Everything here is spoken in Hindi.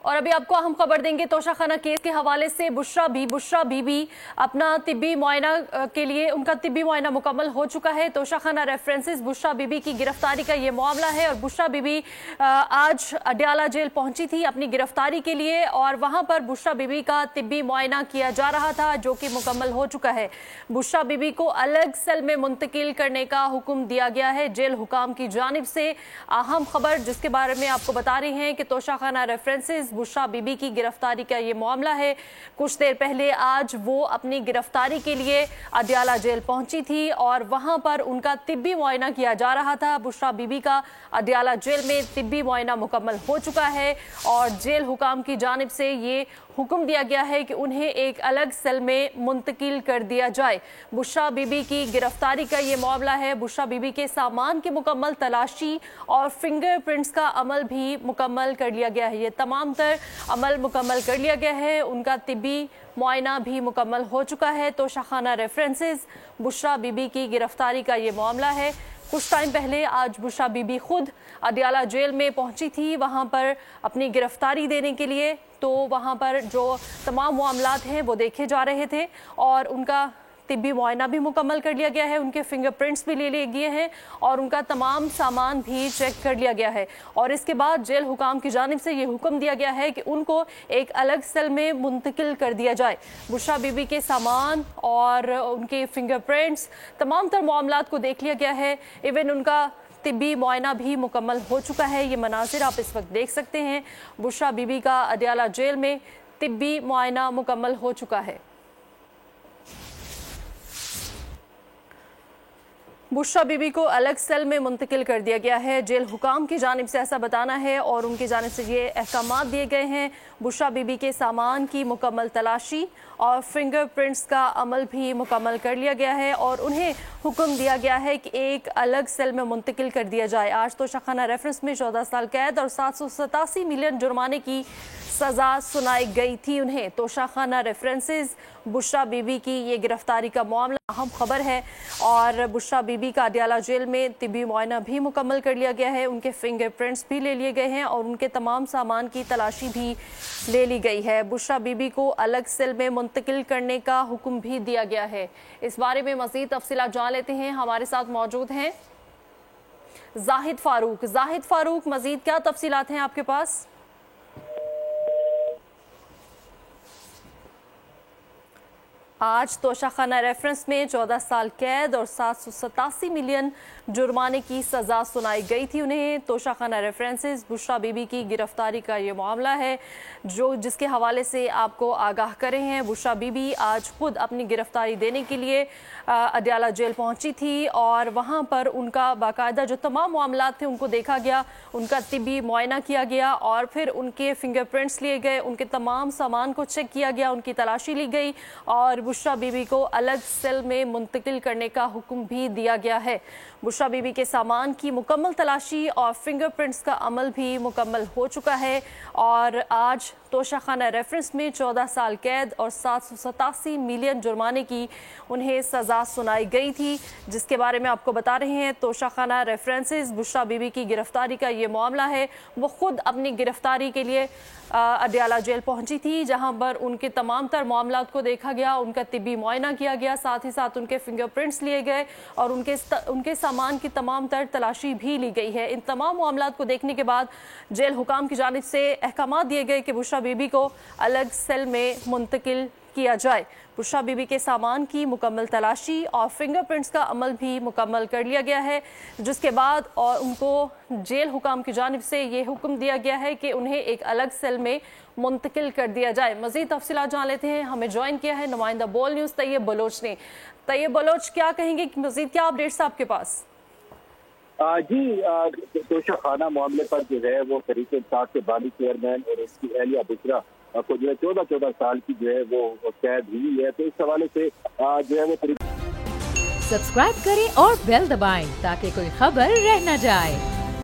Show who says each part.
Speaker 1: और अभी आपको अहम खबर देंगे तोशाखाना केस के हवाले से। बुशरा बीबी अपना तिब्बी मुआयना के लिए उनका तिब्बी मुआयना मुकम्मल हो चुका है। तोशाखाना रेफरेंसेस बुशरा बीबी की गिरफ्तारी का ये मामला है और बुशरा बीबी आज अडयाला जेल पहुंची थी अपनी गिरफ्तारी के लिए और वहां पर बुशरा बीबी का तिब्बी मुआयना किया जा रहा था जो कि मुकम्मल हो चुका है। बुशरा बीबी को अलग सेल में मुंतकिल करने का हुक्म दिया गया है जेल हुकाम की जानिब से। अहम खबर जिसके बारे में आपको बता रही हैं कि तोशाखाना रेफरेंसेस बुशरा बीबी की गिरफ्तारी का ये मामला है। कुछ देर पहले आज वो अपनी गिरफ्तारी के लिए अडयाला जेल पहुंची थी और वहां पर उनका तिब्बी मुआयना किया जा रहा था। बुशरा बीबी का अडयाला जेल में तिब्बी मुआयना मुकम्मल हो चुका है और जेल हुकाम की जानिब से ये हुक्म दिया गया है कि उन्हें एक अलग सेल में मुंतकिल कर दिया जाए। बुशरा बीबी की गिरफ्तारी का ये मामला है। बुशरा बीबी के सामान की मुकम्मल तलाशी और फिंगरप्रिंट्स का अमल भी मुकम्मल कर लिया गया है। ये तमाम तर अमल मुकम्मल कर लिया गया है। उनका तिब्बी मुआयना भी मुकम्मल हो चुका है। तोशाखाना रेफरेंसेस बुशरा बीबी की गिरफ्तारी का ये मामला है। कुछ टाइम पहले आज बुशरा बीबी खुद अडयाला जेल में पहुंची थी वहां पर अपनी गिरफ्तारी देने के लिए। तो वहां पर जो तमाम मामलात हैं वो देखे जा रहे थे और उनका तिब्बी मुआयना भी मुकम्मल कर लिया गया है। उनके फिंगरप्रिंट्स भी ले लिए गए हैं और उनका तमाम सामान भी चेक कर लिया गया है और इसके बाद जेल हुकाम की जानिब से ये हुक्म दिया गया है कि उनको एक अलग सेल में मुंतकिल कर दिया जाए। बुशरा बीबी के सामान और उनके फिंगरप्रिंट्स तमाम तर मामलात को देख लिया गया है। इवन उनका तिब्बी मुआयना भी मुकम्मल हो चुका है। ये मनाजिर आप इस वक्त देख सकते हैं। बुशरा बीबी का अडयाला जेल में तिब्बी मुआयना मुकम्मल हो चुका है। बुशरा बीबी को अलग सेल में मुंतकिल कर दिया गया है। जेल हुकाम की जानिब से ऐसा बताना है और उनकी जानिब से ये अहकामात दिए गए हैं। बुशरा बीबी के सामान की मुकम्मल तलाशी और फिंगरप्रिंट्स का अमल भी मुकम्मल कर लिया गया है और उन्हें हुक्म दिया गया है कि एक अलग सेल में मुंतकिल कर दिया जाए। आज तोशाखाना रेफरेंस में 14 साल कैद और 787 मिलियन जुर्माने की सज़ा सुनाई गई थी उन्हें। तोशाखाना रेफरेंसेस बुशरा बीबी की ये गिरफ्तारी का मामला अहम खबर है और बुशरा बीबी का अडयाला जेल में तिब्बी मुआयना भी मुकम्मल कर लिया गया है। उनके फिंगरप्रिंट्स भी ले लिए गए हैं और उनके तमाम सामान की तलाशी भी ले ली गई है। बुशरा बीबी को अलग सेल में मुंतकिल करने का हुक्म भी दिया गया है। इस बारे में मज़ीद तफसीलात जान लेते हैं। हमारे साथ मौजूद हैं जाहिद फारूक। मज़ीद क्या तफसीलात हैं आपके पास? आज तोशाखाना रेफरेंस में 14 साल कैद और 787 मिलियन जुर्माने की सज़ा सुनाई गई थी उन्हें। तोशाखाना रेफरेंसेस बुशरा बीबी की गिरफ्तारी का ये मामला है जो जिसके हवाले से आपको आगाह कर रहे हैं। बुशरा बीबी आज खुद अपनी गिरफ्तारी देने के लिए अडयाला जेल पहुंची थी और वहां पर उनका बाकायदा जो तमाम मामलात थे उनको देखा गया, उनका तिब्बी मुआयना किया गया और फिर उनके फिंगरप्रिंट्स लिए गए, उनके तमाम सामान को चेक किया गया, उनकी तलाशी ली गई और बुशरा बीबी को अलग सेल में मुंतकिल करने का हुक्म भी दिया गया है। बुशरा बीबी के सामान की मुकम्मल तलाशी और फिंगरप्रिंट्स का अमल भी मुकम्मल हो चुका है और आज तोशाखाना रेफरेंस में 14 साल कैद और 787 मिलियन जुर्माने की उन्हें सज़ा सुनाई गई थी जिसके बारे में आपको बता रहे हैं। तोशाखाना रेफरेंसेस बुशरा बीबी की गिरफ्तारी का ये मामला है। वो खुद अपनी गिरफ्तारी के लिए अडयाला जेल पहुंची थी जहां पर उनके तमाम तर मामलात को देखा गया, उनका तिब्बी मुआयना किया गया, साथ ही साथ उनके फिंगरप्रिंट्स लिए गए और उनके सामान की तमाम तर तलाशी भी ली गई है। इन तमाम मामलात को देखने के बाद जेल हुकाम की जानिब से अहकामात दिए गए कि बुशरा बीबी को अलग सेल में मुंतकिल किया जाए। बुशरा बीबी के सामान की मुकम्मल तलाशी और फिंगरप्रिंट्स का अमल भी मुकम्मल कर लिया गया है जिसके बाद और उनको जेल हुकाम की जानिब से ये हुक्म दिया गया है कि उन्हें एक अलग सेल में मुंतकिल कर दिया जाए। मज़ीद तफसीलात जान लेते हैं। हमें ज्वाइन किया है नुमाइंदा बोल न्यूज़ तैयब बलोच ने। तैयब बलोच, क्या कहेंगे, मज़ीद क्या अपडेट्स आपके पास?
Speaker 2: जी, तोशाखाना मामले पर जो है वो तहरीक इंसाफ के बानी चेयरमैन और उसकी एहलिया बुशरा को जो है 14 साल की जो है वो कैद हुई है। तो इस हवाले से जो है वो
Speaker 3: सब्सक्राइब करें और बेल दबाएं ताकि कोई खबर रह न जाए।